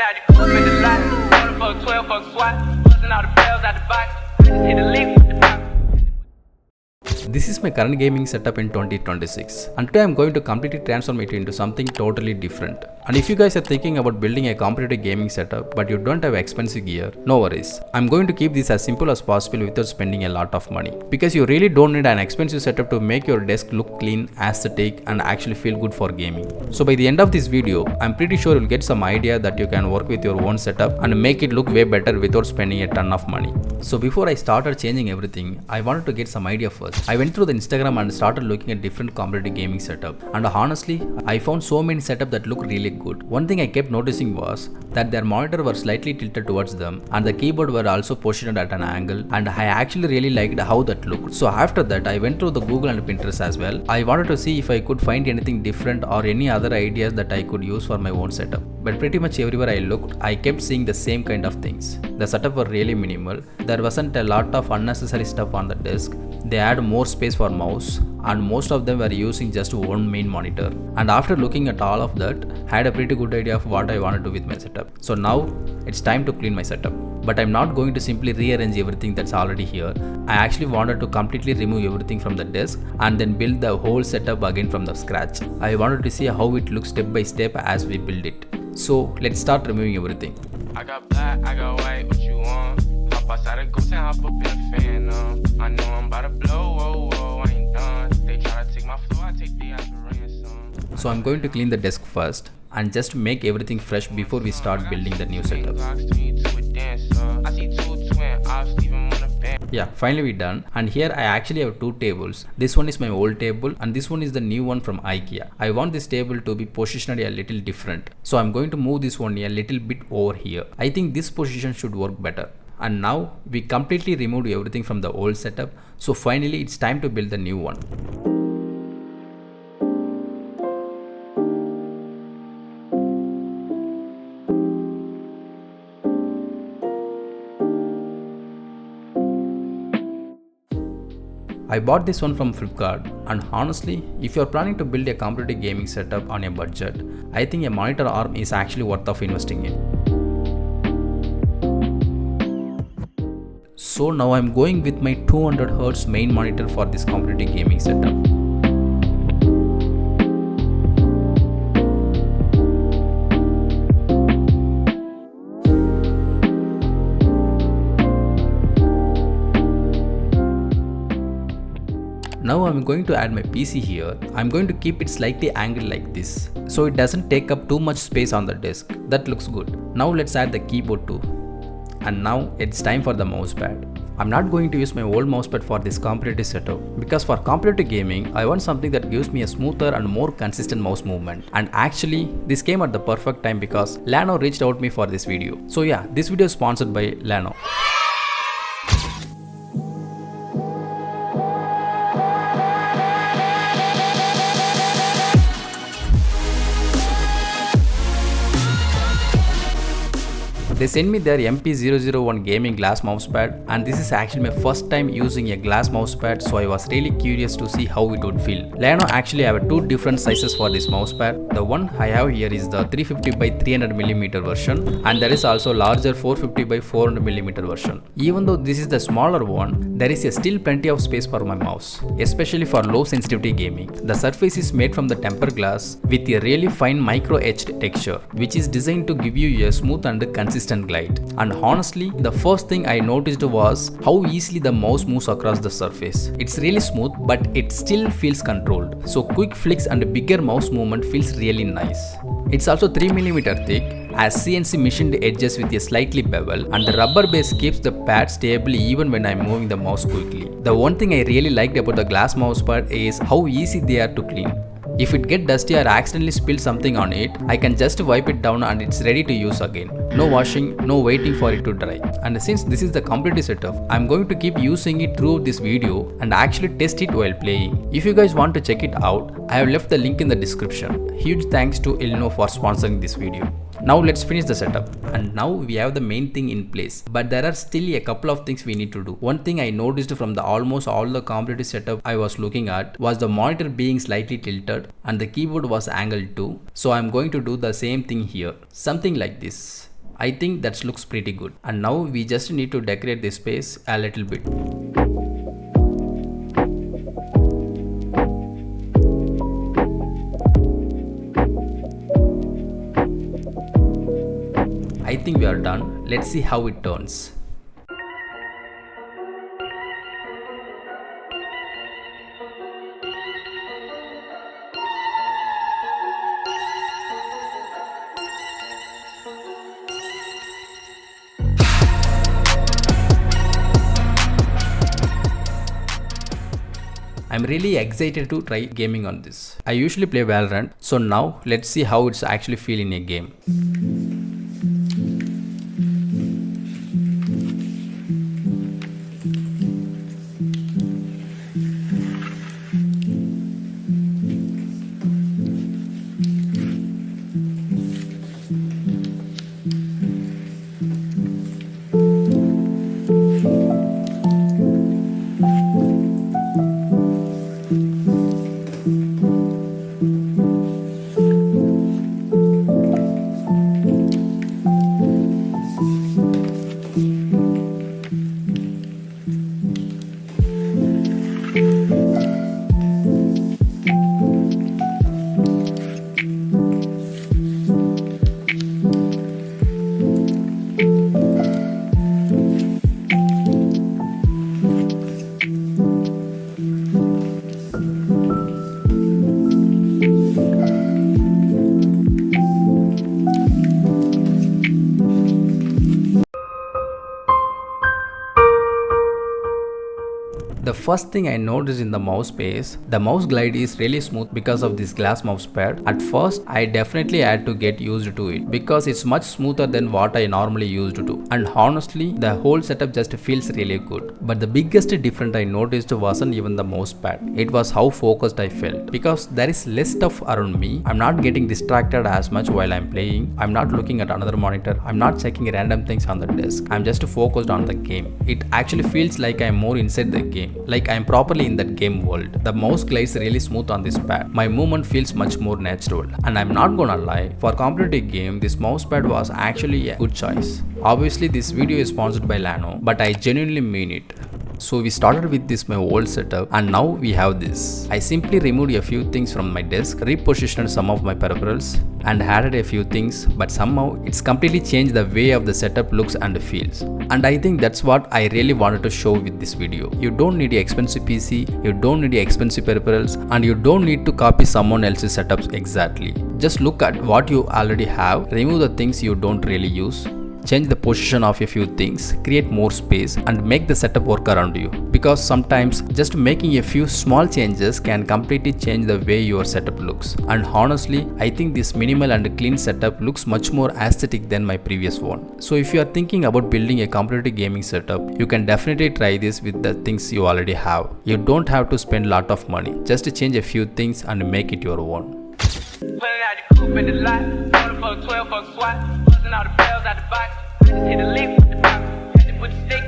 out the coupe in the lot, 12 fuck SWAT, busting all the bells out the box, hit the lick with the box. This is my current gaming setup in 2026, and today I'm going to completely transform it into something totally different. And if you guys are thinking about building a competitive gaming setup but you don't have expensive gear, no worries. I'm going to keep this as simple as possible without spending a lot of money, because you really don't need an expensive setup to make your desk look clean, aesthetic, and actually feel good for gaming. So by the end of this video, I'm pretty sure you'll get some idea that you can work with your own setup and make it look way better without spending a ton of money. So before I started changing everything, I wanted to get some idea first. I went through the Instagram and started looking at different competitive gaming setup, and honestly, I found so many setups that look really good. One thing I kept noticing was that their monitor were slightly tilted towards them and the keyboard were also positioned at an angle, and I actually really liked how that looked. So after that, I went through the Google and Pinterest as well. I wanted to see if I could find anything different or any other ideas that I could use for my own setup. But pretty much everywhere I looked, I kept seeing the same kind of things. The setup were really minimal. There wasn't a lot of unnecessary stuff on the desk. They had more space for mouse, and most of them were using just one main monitor. And after looking at all of that, I had a pretty good idea of what I want to do with my setup. So now it's time to clean my setup. But I'm not going to simply rearrange everything that's already here. I actually wanted to completely remove everything from the desk and then build the whole setup again from the scratch. I wanted to see how it looks step by step as we build it. So let's start removing everything. I got black, I got white, what you want? Hop outside the ghost and hop up in the phantom. I know I'm about to blow, whoa, whoa, I ain't done. They try to take my flow, I take the ass for ransom. So I'm going to clean the desk first and just make everything fresh before we start building the new setup. Yeah, finally we're done, and here I actually have two tables. This one is my old table and this one is the new one from IKEA. I want this table to be positioned a little different, so I'm going to move this one a little bit over here. I think this position should work better. And now we completely removed everything from the old setup, so finally it's time to build the new one. I bought this one from Flipkart, and honestly, if you're planning to build a competitive gaming setup on a budget, I think a monitor arm is actually worth of investing in. So now I'm going with my 200Hz main monitor for this competitive gaming setup. Now I'm going to add my PC here. I'm going to keep it slightly angled like this, so it doesn't take up too much space on the desk. That looks good. Now let's add the keyboard too. And now it's time for the mousepad. I'm not going to use my old mousepad for this competitive setup, because for competitive gaming, I want something that gives me a smoother and more consistent mouse movement. And actually, this came at the perfect time because LLANO reached out me for this video. So yeah, this video is sponsored by LLANO. They sent me their MP001 gaming glass mousepad, and this is actually my first time using a glass mousepad, so I was really curious to see how it would feel. LLANO actually have two different sizes for this mousepad. The one I have here is the 350x300mm version, and there is also larger 450x400mm version. Even though this is the smaller one, there is still plenty of space for my mouse, especially for low sensitivity gaming. The surface is made from the tempered glass with a really fine micro etched texture, which is designed to give you a smooth and consistent glide. And honestly, the first thing I noticed was how easily the mouse moves across the surface. It's really smooth, but it still feels controlled. So quick flicks and a bigger mouse movement feels really nice. It's also 3mm thick, as CNC machined edges with a slightly bevel, and the rubber base keeps the pad stable even when I'm moving the mouse quickly. The one thing I really liked about the glass mousepad is how easy they are to clean. If it gets dusty or accidentally spill something on it, I can just wipe it down and it's ready to use again. No washing, no waiting for it to dry. And since this is the complete setup, I'm going to keep using it throughout this video and actually test it while playing. If you guys want to check it out, I have left the link in the description. Huge thanks to LLANO for sponsoring this video. Now let's finish the setup. And now we have the main thing in place. But there are still a couple of things we need to do. One thing I noticed from the almost all the competitive setup I was looking at was the monitor being slightly tilted and the keyboard was angled too. So I'm going to do the same thing here. Something like this. I think that looks pretty good. And now we just need to decorate this space a little bit. I think we are done. Let's see how it turns. I'm really excited to try gaming on this. I usually play Valorant, so now let's see how it's actually feel in a game. The first thing I noticed in the mouse space, the mouse glide is really smooth because of this glass mouse pad. At first, I definitely had to get used to it because it's much smoother than what I normally used to. And honestly, the whole setup just feels really good. But the biggest difference I noticed wasn't even the mouse pad. It was how focused I felt. Because there is less stuff around me, I'm not getting distracted as much while I'm playing. I'm not looking at another monitor. I'm not checking random things on the desk. I'm just focused on the game. It actually feels like I'm more inside the game. Like I'm properly in that game world. The mouse glides really smooth on this pad. My movement feels much more natural. And I'm not gonna lie, for competitive game, this mouse pad was actually a good choice. Obviously this video is sponsored by LLANO, but I genuinely mean it. So we started with this my old setup and now we have this. I simply removed a few things from my desk, repositioned some of my peripherals and added a few things, but somehow it's completely changed the way of the setup looks and feels. And I think that's what I really wanted to show with this video. You don't need an expensive PC, you don't need expensive peripherals, and you don't need to copy someone else's setups exactly. Just look at what you already have, remove the things you don't really use, change the position of a few things, create more space and make the setup work around you. Because sometimes just making a few small changes can completely change the way your setup looks. And honestly, I think this minimal and clean setup looks much more aesthetic than my previous one. So if you are thinking about building a competitive gaming setup, you can definitely try this with the things you already have. You don't have to spend a lot of money, just to change a few things and make it your own. Pulling out the coupe in the lot, 12 for 12 for squat, busting all the bells out the box. Hit the lick with the box, hit it with the stick,